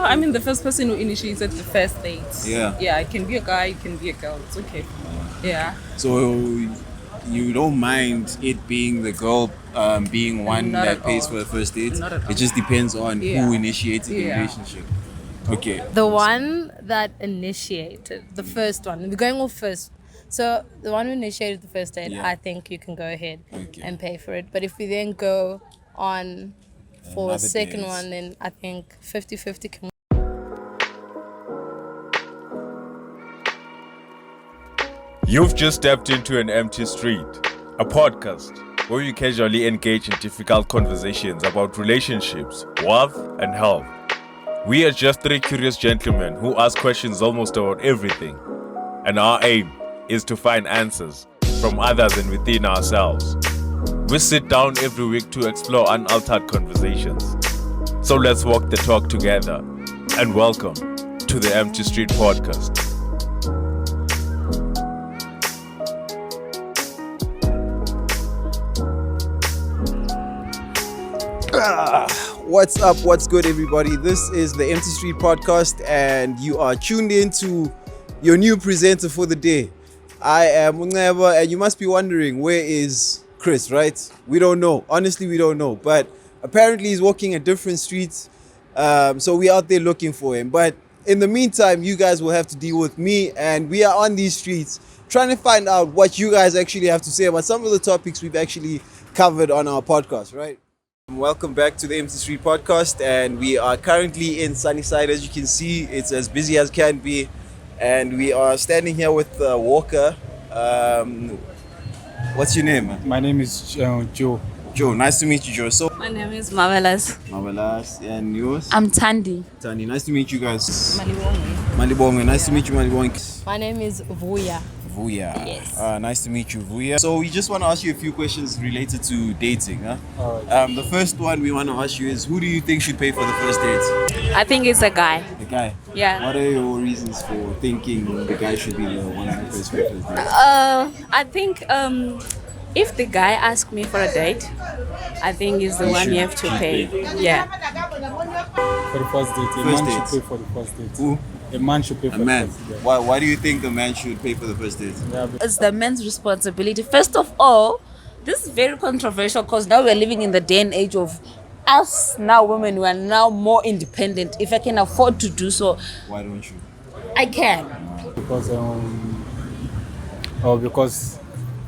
I mean, the first person who initiated the first date. Yeah. Yeah, it can be a guy, it can be a girl. It's okay. Yeah. So you don't mind it being the girl being one Not that at pays all. for the first date? Not at all. It just depends on Yeah. who initiated the Yeah. relationship. Okay. The one that initiated, the first one, we're going off first. So the one who initiated the first date, Yeah. I think you can go ahead Okay. and pay for it. But if we then go on for a Another second date. one, then I think 50-50 can. You've just stepped into An Empty Street, a podcast where we casually engage in difficult conversations about relationships, wealth, and health. We are just three curious gentlemen who ask questions almost about everything, and our aim is to find answers from others and within ourselves. We sit down every week to explore unaltered conversations. So let's walk the talk together, and welcome to the Empty Street podcast. What's up? What's good, everybody? This is the Empty Street podcast, and you are tuned in to your new presenter for the day. I am Nceba, and you must be wondering, where is Chris, right? We don't know. Honestly, we don't know. But apparently, he's walking a different street. So we're out there looking for him. But in the meantime, you guys will have to deal with me, and we are on these streets trying to find out what you guys actually have to say about some of the topics we've actually covered on our podcast, right? Welcome back to the Empty Street podcast, and we are currently in Sunnyside. As you can see, it's as busy as can be, and we are standing here with Walker. What's your name, man? My name is Joe. Joe. Nice to meet you, Joe. So, My name is Marvelous. Marvelous, and yours? I'm Tandy. Tani. Nice to meet you guys. Malibongwe. Malibongwe. Nice to meet you, Malibongwe. My name is Vuya. Vuya. Yes. Nice to meet you, Vuya. So we just want to ask you a few questions related to dating. Huh? Alright. The first one we want to ask you is, who do you think should pay for the first date? I think it's a guy. The guy. Yeah. What are your reasons for thinking the guy should be the one who pays for the first date? I think if the guy asks me for a date, I think he's the He one should- you have to should pay. pay. Yeah. For the first date, a First man date. should pay for the first date. Who? A man should pay for A man. the first date. Why do you think the man should pay for the first date? Yeah, It's the man's responsibility. First of all, this is very controversial because now we're living in the day and age of us now women who are now more independent. If I can afford to do so, Why don't you? I can. because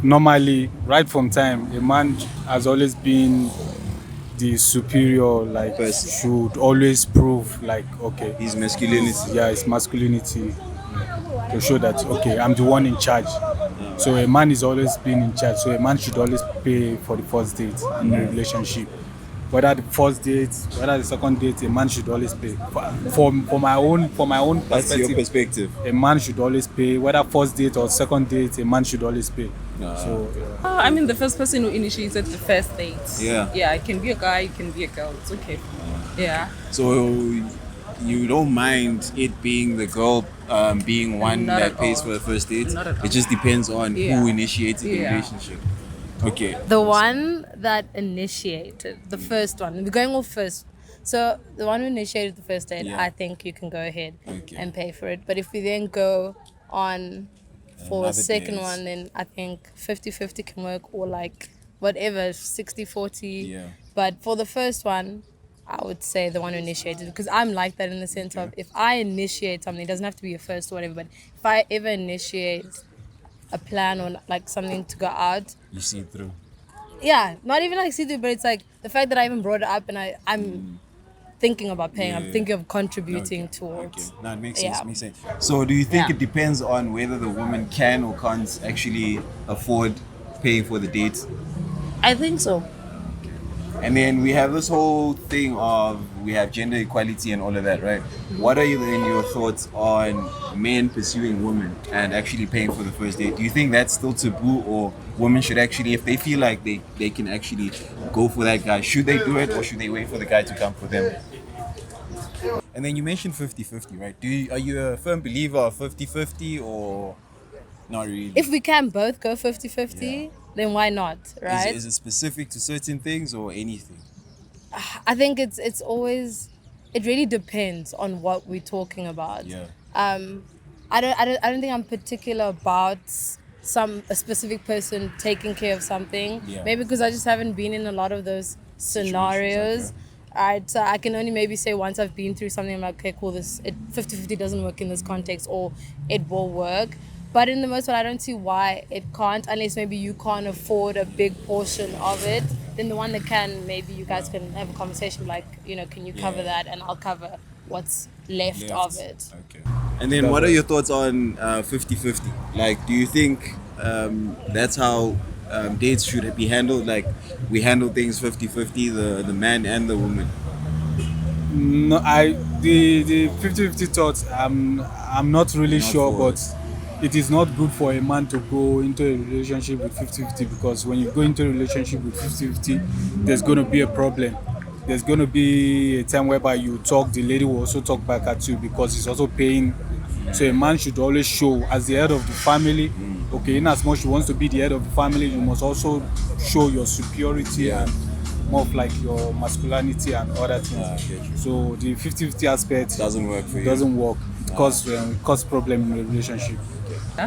normally, right from time, a man has always been the superior, like Person. should always prove like okay, His masculinity. yeah, his masculinity to show that okay, I'm the one in charge. So a man is always been in charge. So a man should always pay for the first date in a relationship. Whether the first date, whether the second date, a man should always pay. For my own That's your perspective, perspective. a man should always pay. Whether first date or second date, a man should always pay. Ah. So I mean, the first person who initiated the first date. Yeah. Yeah, it can be a guy, it can be a girl. It's okay. Yeah. So you don't mind it being the girl being one Not that at pays all. for the first date? Not at all. It just depends on Yeah. who initiated the Yeah. relationship. Okay. The one that initiated, the first one, we're going off first. So the one who initiated the first date, Yeah. I think you can go ahead Okay. and pay for it. But if we then go on for Another a second date. one, then I think 50-50 can work, or like whatever, 60-40. Yeah. But for the first one, I would say the one who initiated, because I'm like that in the sense of if I initiate something, it doesn't have to be a first or whatever, but if I ever initiate a plan or like something to go out, You see it through. yeah, not even like see through, but it's like the fact that I even brought it up and I'm thinking about paying, I'm Yeah. thinking of contributing Okay. towards. No, it makes Yeah. sense. Makes sense. So, do you think Yeah. it depends on whether the woman can or can't actually afford paying for the date? I think so. And then we have this whole thing of we have gender equality and all of that, right? What are your thoughts on men pursuing women and actually paying for the first date? Do you think that's still taboo, or women should actually, if they feel like they can actually go for that guy, should they do it, or should they wait for the guy to come for them? And then you mentioned 50-50, right? Are you a firm believer of 50-50 or not really? If we can both go 50-50, Yeah. then why not, right? Is it specific to certain things or anything? I think it's always it really depends on what we're talking about. Yeah. I don't think I'm particular about a specific person taking care of something. Yeah. Maybe because I just haven't been in a lot of those scenarios. okay. Right, so I can only maybe say once I've been through something, I'm like, okay, cool, this 50-50 doesn't work in this context, or it will work. But in the most part, I don't see why it can't, unless maybe you can't afford a big portion of it. Then the one that can, maybe you guys can have a conversation like, can you cover that, and I'll cover what's left of it. Okay. And then what are your thoughts on 50-50? Like, do you think that's how dates should be handled? Like, we handle things 50-50, the man and the woman? No, the 50-50 thoughts, I'm not really Not sure, for but it is not good for a man to go into a relationship with 50-50, because when you go into a relationship with 50-50, there's going to be a problem. There's going to be a time whereby you talk, the lady will also talk back at you, because it's also paying. So a man should always show, as the head of the family, okay, in as much he wants to be the head of the family, you must also show your superiority and more of like your masculinity and other things. So the 50-50 aspect Doesn't work for you. doesn't work. It causes problem in a relationship.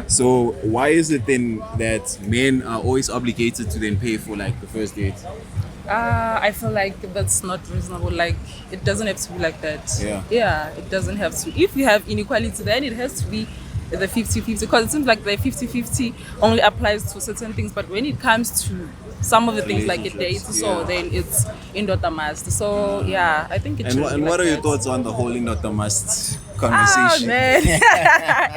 So why is it then that men are always obligated to then pay for like the first date? I feel like that's not reasonable. Like, it doesn't have to be like that. Yeah. It doesn't have to. If you have inequality, then it has to be the 50-50, because it seems like the 50-50 only applies to certain things, but when it comes to some of the things like a date, so then it's indota must. So yeah, I think it should be And like what are your that. thoughts on the whole indota must Ah, conversation? man.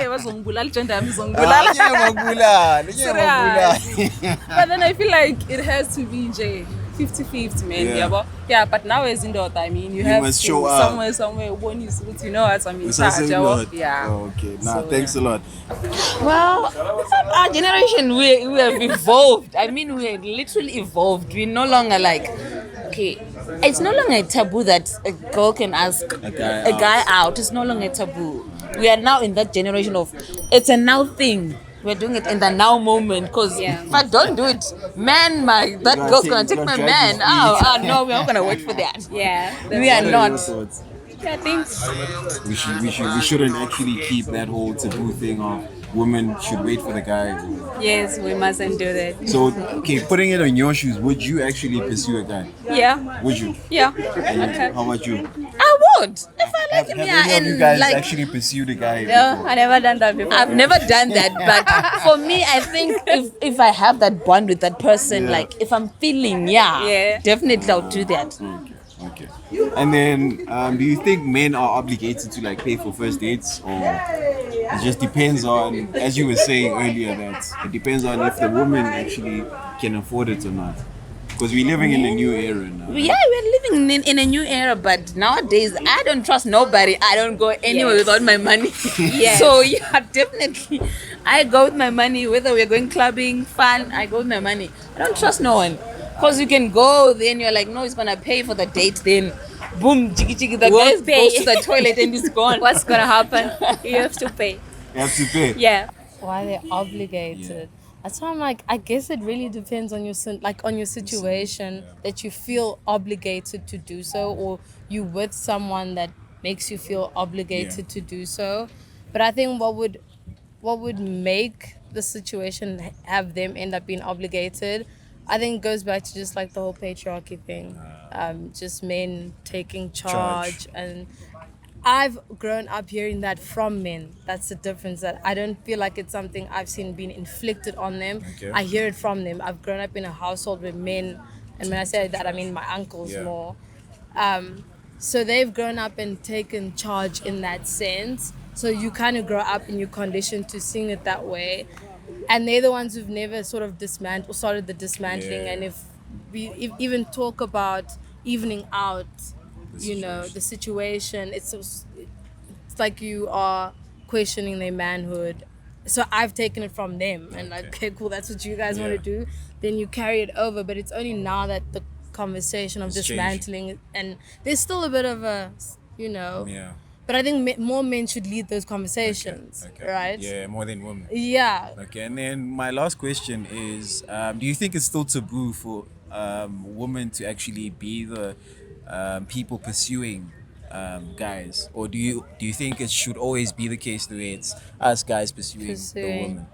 It was Zongulal, gender, I'm Ah, Zongulal. yeah, Magula. Yeah, Magula. But then I feel like it has to be 50-50, man. Yeah. Yeah, but now as in dot, I mean, you have must to show up. somewhere when you suit, you know what I mean. Usase not. Yeah. Oh, okay. Nah, So, thanks a lot. Well, our generation, we have evolved. I mean, we have literally evolved. We're no longer like, okay, it's no longer a taboo that a girl can ask A a guy guy out. It's no longer a taboo. We are now in that generation of, it's a now thing. We're doing it in the now moment, because if I don't do it, man, that girl's gonna take my man. Oh, no, we're not gonna wait for that. Yeah. We are What not. your thoughts? I think We shouldn't actually keep that whole taboo thing of women should wait for the guy. yes, we mustn't do that. So, okay, putting it on your shoes, would you actually pursue a guy? Yeah. Would you? Yeah. And how about you? I would. If I like him, Have yeah. any of you And guys like, actually pursued a guy? No, before? I never done that before. I've never done that, but for me, I think if I have that bond with that person, Yeah. like if I'm feeling, Yeah. definitely I'll do that. Okay. And then, do you think men are obligated to like pay for first dates, or it just depends on, as you were saying earlier, that it depends on if the woman actually can afford it or not? Because we're living in a new era now. Yeah, we're living in a new era, but nowadays I don't trust nobody. I don't go anywhere without my money. So yeah, definitely, I go with my money. Whether we're going clubbing, fun, I go with my money. I don't trust no one. Because you can go, then you're like, no, he's gonna pay for the date, then boom, jiggy jiggy, the guy goes to the toilet and he's gone. What's gonna happen? You have to pay. You have to pay. Yeah. Why they're obligated? That's why I'm like, I guess it really depends on your situation that you feel obligated to do so, or you with someone that makes you feel obligated to do so. But I think what would make the situation have them end up being obligated, I think goes back to just like the whole patriarchy thing, just men taking charge. And I've grown up hearing that from men. That's the difference, that I don't feel like it's something I've seen being inflicted on them. Okay. I hear it from them. I've grown up in a household with men, and when I say that, I mean my uncles more. So they've grown up and taken charge in that sense. So you kind of grow up and you're conditioned to seeing it that way. And they're the ones who've never sort of started the dismantling. And if we even talk about evening out, the situation, it's like you are questioning their manhood. So I've taken it from them and like, okay, cool, that's what you guys want to do. Then you carry it over, but it's only now that the conversation of dismantling, and there's still a bit of a, but I think more men should lead those conversations, right? Yeah, more than women. Yeah. Okay, and then my last question is, do you think it's still taboo for women to actually be the people pursuing guys, or do you think it should always be the case the way it's us guys pursuing the Pursuing.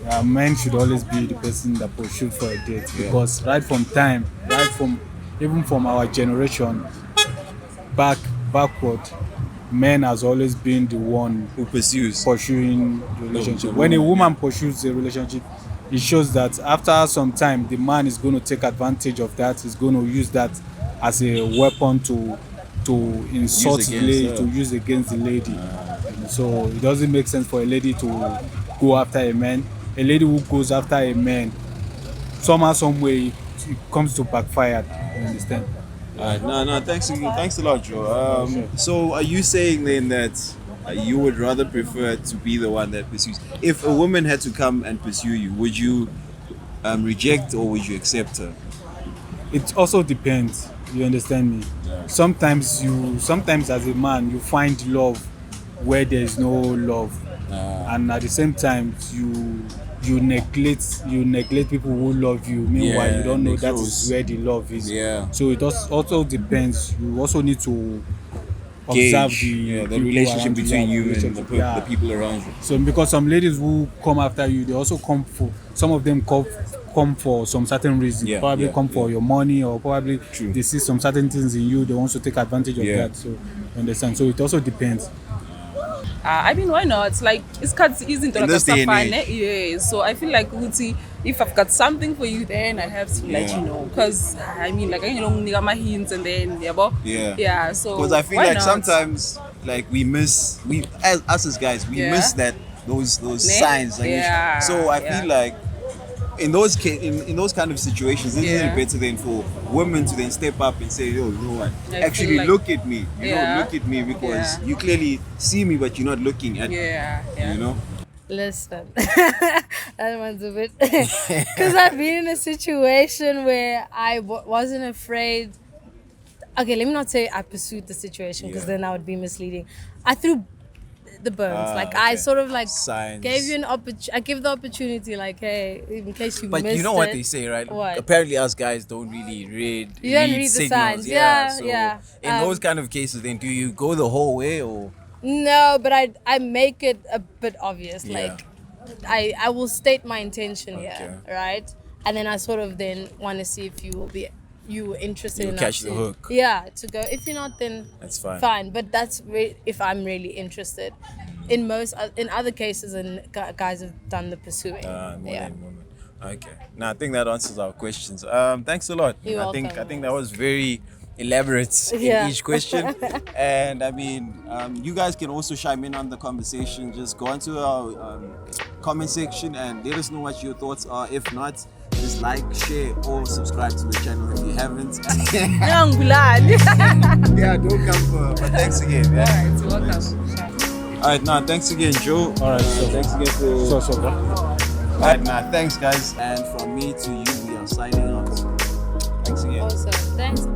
woman? Men should always be the person that pursue for a date, because right from even from our generation backward, men has always been the one Who pursues? pursuing the relationship. the When a woman, woman pursues a relationship, it shows that after some time the man is going to take advantage of that. He's going to use that as a weapon to insult the against lady, her. to use against the lady. So it doesn't make sense for a lady to go after a man. A lady who goes after a man, somehow, some way, it comes to backfire. You understand? Alright, no, thanks a lot, Joe. So are you saying then that you would rather prefer to be the one that pursues? If a woman had to come and pursue you, would you reject or would you accept her? It also depends. You understand me? Sometimes as a man, you find love where there is no love, and at the same time you neglect people who love you. Meanwhile, Yeah, you don't know makes that sense. is where the love is. Yeah. So it also depends. You also need to observe the the people relationship around between the you and relationship. the people around you. So because some ladies who come after you, they also come for, some of them come for some certain reason. Yeah, Probably yeah, come for yeah. your money, or probably True. they see some certain things in you, they want to take advantage of Yeah. that. So you understand. So it also depends. I mean, why not? Like, it's cuts isn't In like this day and fun, age. yeah. So I feel like Uti, if I've got something for you, then I have to let Yeah. you know. Because I mean, like, I nigga my hints and then Yeah. yeah. So Because I feel why like not? sometimes like we as us as guys, we Yeah. miss that those Ne? signs. Like, Yeah, so I yeah. feel like in those in those kind of situations, isn't Yeah. it better than for women to then step up and say, "Yo, you know what? I Actually, feel like- look at me. You know, Yeah. look at me because Yeah. you clearly see me, but you're not looking at me. Yeah, yeah. You know." Listen, that one's a bit because I've been in a situation where I wasn't afraid. Okay, let me not say I pursued the situation, because Yeah. then that would be misleading. I threw the burns. Like I okay. sort of like Signs. gave you an opportunity. I give the opportunity, like, hey, in case you But missed you know what it. they say, right? What? Apparently, us guys don't really read. You don't read the signals. signs. Yeah, So yeah. in those kind of cases, then do you go the whole way or? No, but I make it a bit obvious. Yeah. Like I will state my intention here, Okay. right? And then I sort of then want to see if you were interested You'll enough catch the to, hook. Yeah, to go. If you're not, then That's fine. Fine, but that's if I'm really interested. In other cases, and guys have done the pursuing. More Yeah. than women. Okay. Now I think that answers our questions. Thanks a lot. You're I think welcome. that was very elaborate Yeah. in each question. And I mean, you guys can also chime in on the conversation. Just go into our comment section and let us know what your thoughts are. If not, just like, share, or subscribe to the channel if you haven't. Ngulani. Yeah, don't come for. But thanks again. Yeah. Alright, welcome. All right, now thanks again, Joe. All right, so Thanks again for. so bro. All right, now thanks, guys. And from me to you, we are signing out. Thanks again. Also, thanks.